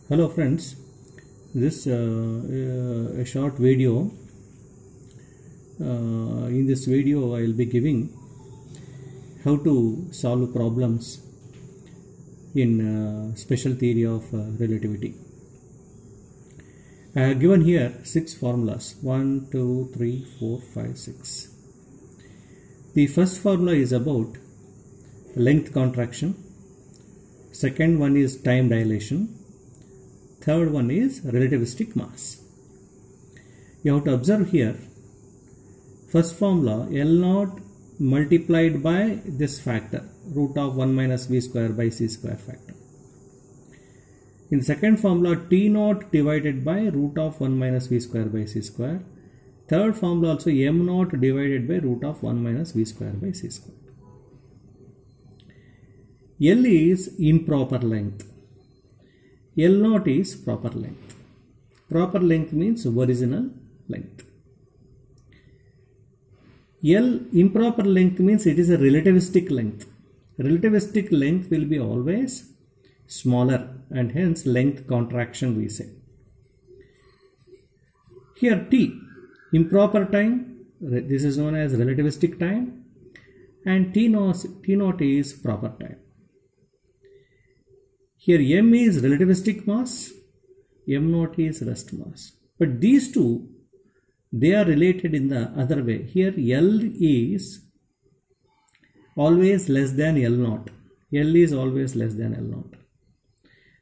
Hello friends, this a short video. In this video I will be giving how to solve problems in special theory of relativity. I have given here 6 formulas, 1, 2, 3, 4, 5, 6. The first formula is about length contraction, second one is time dilation, third one is relativistic mass. You have to observe here, first formula L0 multiplied by this factor, root of 1 minus v square by c square factor. In the second formula, T0 divided by root of 1 minus v square by c square. Third formula also M0 divided by root of 1 minus v square by c square. L is improper length. L0 is proper length. Proper length means original length. L improper length means it is a relativistic length. Relativistic length will be always smaller and hence length contraction we say. Here T, improper time, this is known as relativistic time, and T0 is proper time. Here M is relativistic mass, M0 is rest mass. But these two, they are related in the other way. Here L is always less than L0. L is always less than L0.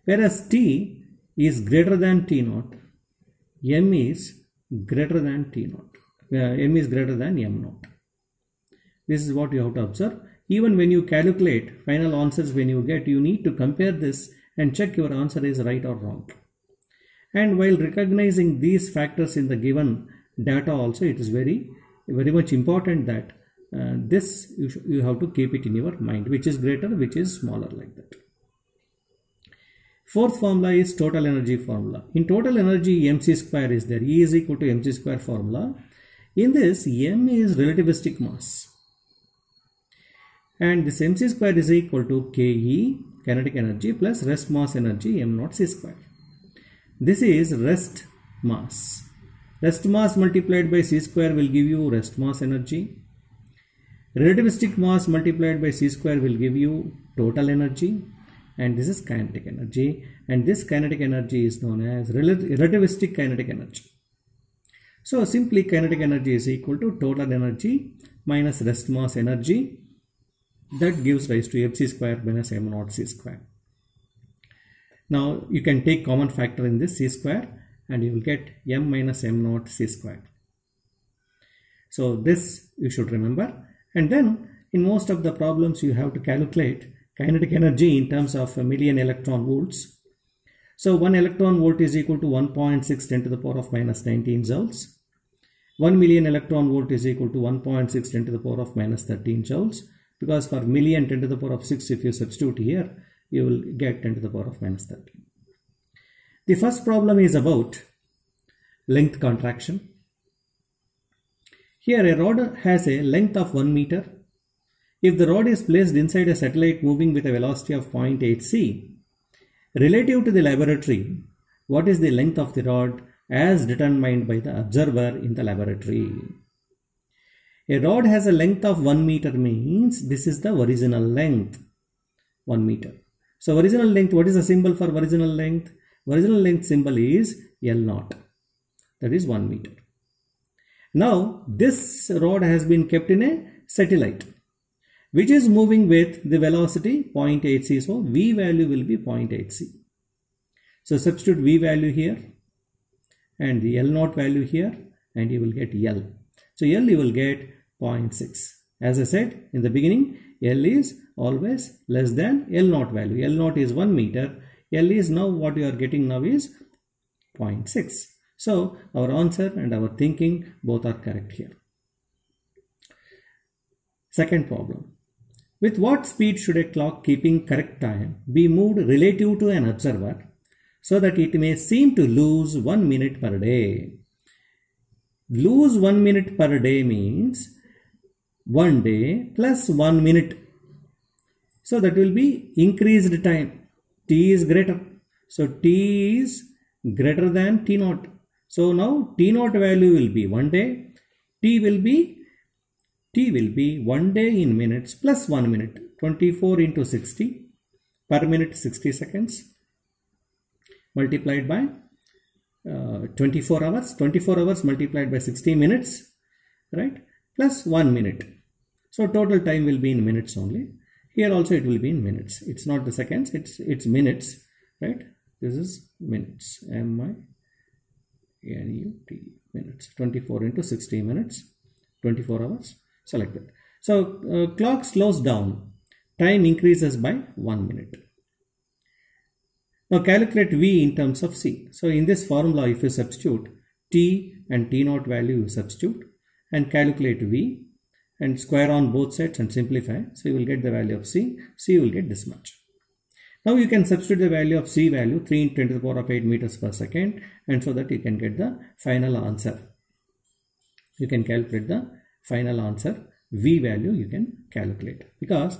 Whereas T is greater than T0. M is greater than T0. M is greater than M0. This is what you have to observe. Even when you calculate final answers, when you get, you need to compare this and check your answer is right or wrong. And while recognizing these factors in the given data also, it is very much important that this you have to keep it in your mind, which is greater, which is smaller, like that. Fourth formula is total energy formula. In total energy, mc square is there. E is equal to mc square formula. In this, m is relativistic mass. And this mc square is equal to Ke, kinetic energy, plus rest mass energy, m0 c square. This is rest mass. Rest mass multiplied by c square will give you rest mass energy. Relativistic mass multiplied by c square will give you total energy. And this is kinetic energy. And this kinetic energy is known as relativistic kinetic energy. So simply kinetic energy is equal to total energy minus rest mass energy. That gives rise to mc square minus m0 c square. Now you can take common factor in this c square and you will get m minus m0 c square. So this you should remember. And then in most of the problems you have to calculate kinetic energy in terms of a million electron volts. So 1 electron volt is equal to 1.6 10 to the power of minus 19 joules. 1 million electron volt is equal to 1.6 10 to the power of minus 13 joules. Because for million 10 to the power of 6, if you substitute here, you will get 10 to the power of minus 13. The first problem is about length contraction. Here a rod has a length of 1 meter. If the rod is placed inside a satellite moving with a velocity of 0.8 c, relative to the laboratory, what is the length of the rod as determined by the observer in the laboratory? A rod has a length of 1 meter means this is the original length, 1 meter. So original length, what is the symbol for original length? Original length symbol is L0, that is 1 meter. Now this rod has been kept in a satellite which is moving with the velocity 0.8 c. So V value will be 0.8 c. So substitute V value here and the L0 value here and you will get L. So L you will get 0.6. As I said in the beginning, L is always less than L0 value. L0 is 1 meter. L is now what you are getting now is 0.6. So our answer and our thinking both are correct here. Second problem. With what speed should a clock keeping correct time be moved relative to an observer so that it may seem to lose 1 minute per day? Lose 1 minute per day means 1 day plus 1 minute. So that will be increased time. T is greater. So T is greater than T naught. So now T naught value will be 1 day. T will be 1 day in minutes plus 1 minute. 24 into 60 per minute 60 seconds multiplied by 24 hours. 24 hours multiplied by 60 minutes, right? Plus 1 minute. So total time will be in minutes only. Here also it will be in minutes. It's not the seconds, it's minutes, right? This is minutes. M-I-N-U-T, minutes. 24 into 60 minutes, 24 hours. So like that. So clock slows down. Time increases by 1 minute. Now calculate V in terms of C. So in this formula, if you substitute T and T naught value, you substitute and calculate V and square on both sides and simplify. So you will get the value of C. C will get this much. Now you can substitute the value of C value 3 into 10 to the power of 8 meters per second, and so that you can get the final answer. You can calculate the final answer. V value you can calculate, because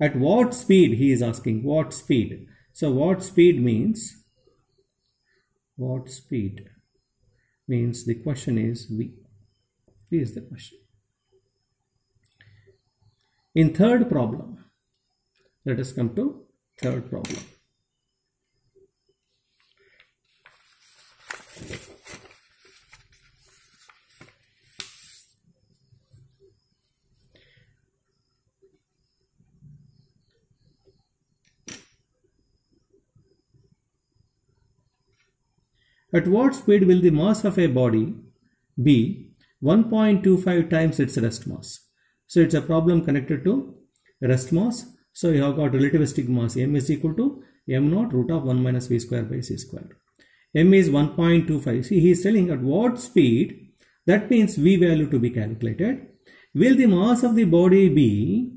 at what speed he is asking, what speed. So what speed means the question is V. V is the question. In third problem, let us come to third problem. At what speed will the mass of a body be 1.25 times its rest mass? So it's a problem connected to rest mass. So you have got relativistic mass. M is equal to m naught root of 1 minus v square by c square. M is 1.25. See, he is telling at what speed, that means v value to be calculated, will the mass of the body be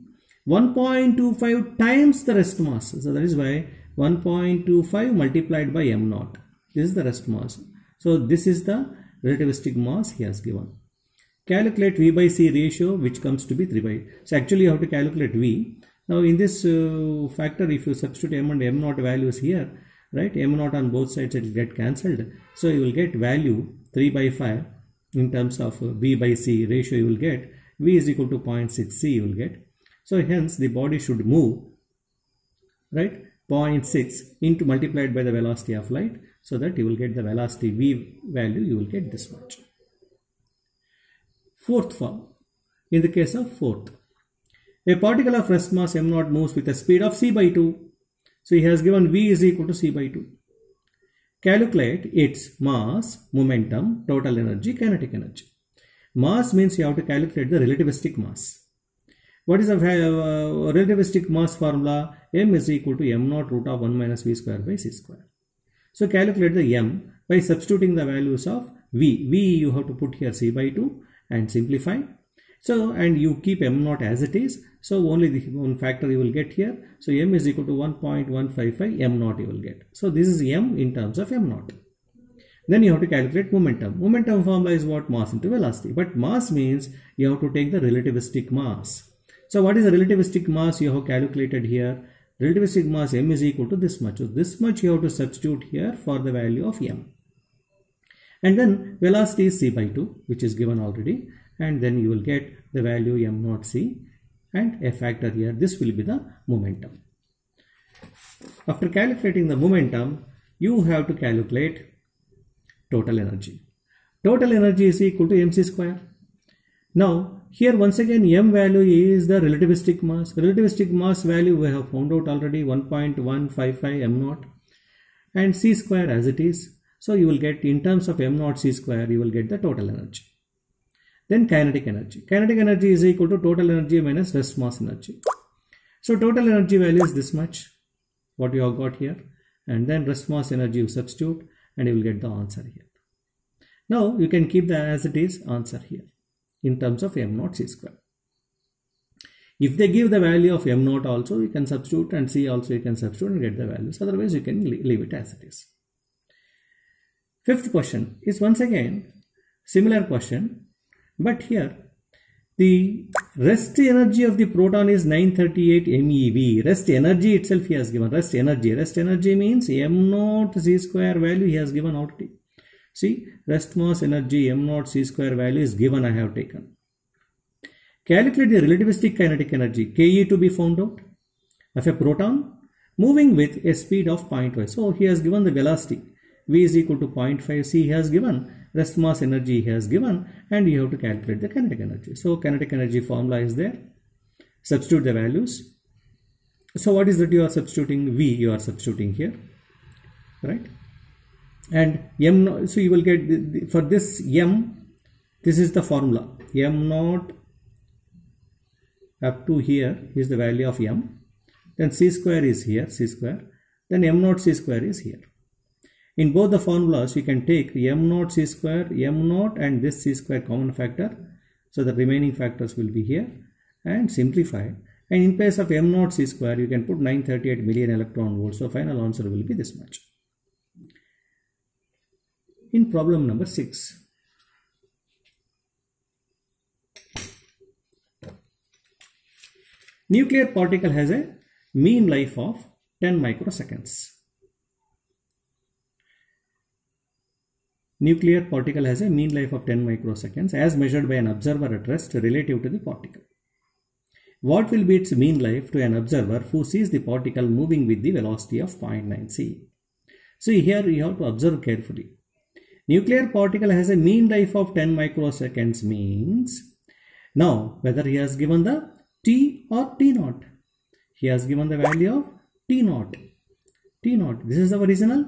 1.25 times the rest mass. So that is why 1.25 multiplied by m naught. This is the rest mass. So this is the relativistic mass he has given. Calculate V by C ratio, which comes to be 3 by. So actually you have to calculate V. Now in this factor, if you substitute m and m naught values here, right, m naught on both sides, it will get cancelled. So you will get value 3 by 5 in terms of V by C ratio. You will get V is equal to 0.6 C you will get. So hence the body should move, right, 0.6 into multiplied by the velocity of light, so that you will get the velocity V value, you will get this much. Fourth form. In the case of fourth, a particle of rest mass m naught moves with a speed of c by 2. So he has given V is equal to c by 2. Calculate its mass, momentum, total energy, kinetic energy. Mass means you have to calculate the relativistic mass. What is the relativistic mass formula? M is equal to m naught root of 1 minus v square by c square. So calculate the m by substituting the values of V. V you have to put here c by 2 and simplify. So, and you keep m naught as it is. So only the one factor you will get here. So m is equal to 1.155 m naught you will get. So this is m in terms of m naught. Then you have to calculate momentum. Momentum formula is what? Mass into velocity. But mass means you have to take the relativistic mass. So what is the relativistic mass you have calculated here? Relativistic mass m is equal to this much. So this much you have to substitute here for the value of m. And then velocity is c by 2, which is given already. And then you will get the value m naught c and a factor here. This will be the momentum. After calculating the momentum, you have to calculate total energy. Total energy is equal to mc square. Now here once again m value is the relativistic mass. Relativistic mass value we have found out already, 1.155 m naught, and c square as it is. So you will get in terms of m naught c square, you will get the total energy. Then kinetic energy. Kinetic energy is equal to total energy minus rest mass energy. So total energy value is this much, what you have got here, and then rest mass energy you substitute and you will get the answer here. Now you can keep the as it is answer here in terms of m naught c square. If they give the value of m naught also, you can substitute, and c also you can substitute and get the values. Otherwise you can leave it as it is. Fifth question is once again similar question, but here The rest energy of the proton is 938 MeV. Rest energy itself he has given. Rest energy. Rest energy means m naught c square value he has given already. See, rest mass energy m naught c square value is given, I have taken. Calculate the relativistic kinetic energy Ke to be found out of a proton moving with a speed of 0.5. So he has given the velocity. V is equal to 0.5 c he has given. Rest mass energy he has given, and you have to calculate the kinetic energy. So kinetic energy formula is there. Substitute the values. So what is that you are substituting? V you are substituting here, right? And m, so you will get for this m, this is the formula. M naught up to here is the value of m. Then c square is here, c square. Then m naught c square is here. In both the formulas, you can take m naught c square, m naught and this c square common factor. So the remaining factors will be here and simplify. And in place of m naught c square, you can put 938 million electron volts. So final answer will be this much. In problem number 6. Nuclear particle has a mean life of 10 microseconds. Nuclear particle has a mean life of 10 microseconds as measured by an observer at rest relative to the particle. What will be its mean life to an observer who sees the particle moving with the velocity of 0.9 c? So here you have to observe carefully. Nuclear particle has a mean life of 10 microseconds means, now whether he has given the t or t naught. He has given the value of t naught. T naught. This is the original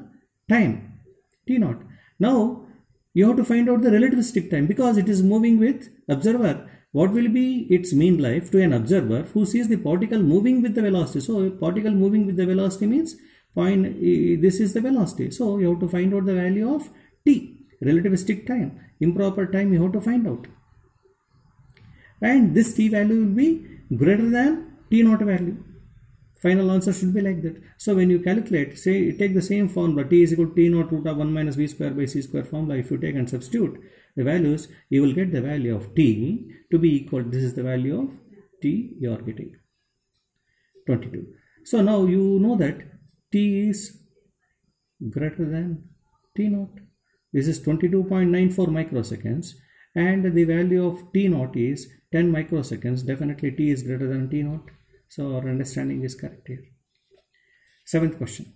time. T naught. Now you have to find out the relativistic time because it is moving with observer. What will be its mean life to an observer who sees the particle moving with the velocity? So particle moving with the velocity means this is the velocity. So you have to find out the value of t, relativistic time. Improper time you have to find out. And this t value will be greater than t naught value. Final answer should be like that. So when you calculate, say take the same formula, t is equal to t naught root of 1 minus v square by c square formula. If you take and substitute the values, you will get the value of t to be equal, this is the value of t you are getting, 22. So now you know that t is greater than t naught. This is 22.94 microseconds and the value of t naught is 10 microseconds. Definitely t is greater than t naught. So our understanding is correct here. 7th question.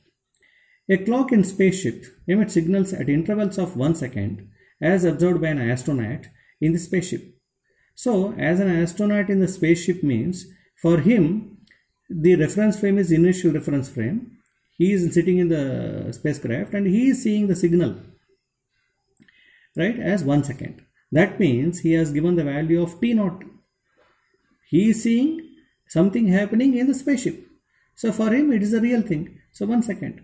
A clock in spaceship emits signals at intervals of 1 second as observed by an astronaut in the spaceship. So as an astronaut in the spaceship means for him the reference frame is initial reference frame. He is sitting in the spacecraft and he is seeing the signal, right, as 1 second. That means he has given the value of t naught. He is seeing something happening in the spaceship. So for him it is a real thing. So 1 second.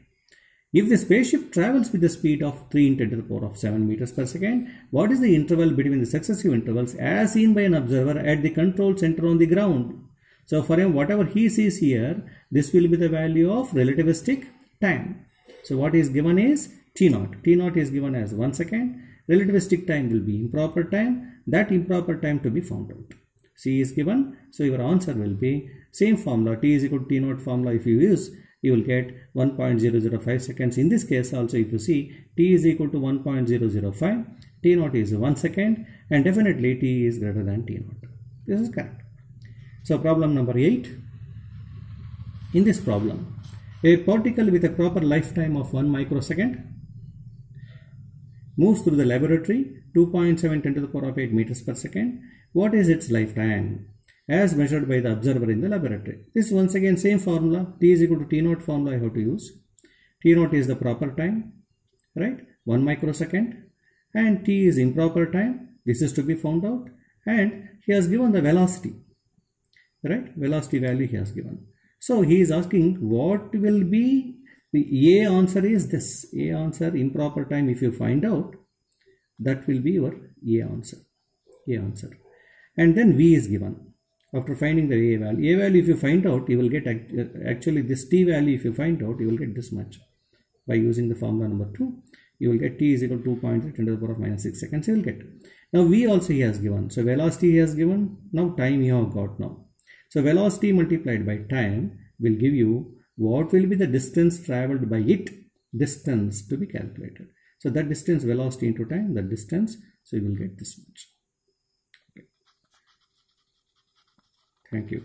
If the spaceship travels with the speed of 3 × 10⁻⁷ meters per second, what is the interval between the successive intervals as seen by an observer at the control center on the ground? So for him whatever he sees here, this will be the value of relativistic time. So what is given is t naught. T naught is given as 1 second. Relativistic time will be improper time. That improper time to be found out. C is given, so your answer will be same formula, t is equal to t naught formula. If you use, you will get 1.005 seconds. In this case also, if you see, t is equal to 1.005, t naught is 1 second, and definitely t is greater than t naught. This is correct. So problem number 8. In this problem, a particle with a proper lifetime of 1 microsecond moves through the laboratory 2.7 × 10⁸ meters per second. What is its lifetime as measured by the observer in the laboratory? This once again same formula, t is equal to t naught formula I have to use. T naught is the proper time, right, 1 microsecond, and t is improper time. This is to be found out, and he has given the velocity, right, velocity value he has given. So he is asking what will be the A answer is this. A answer, improper time, if you find out, that will be your A answer. A answer. And then V is given. After finding the A value if you find out, you will get actually this T value if you find out, you will get this much by using the formula number 2. you will get t is equal to 2.3 10 to the power of minus 6 seconds you will get. Now v also he has given. So velocity he has given. Now time you have got now. So velocity multiplied by time will give you what will be the distance traveled by it, distance to be calculated. So that distance, velocity into time, that distance, so you will get this much. Okay. Thank you.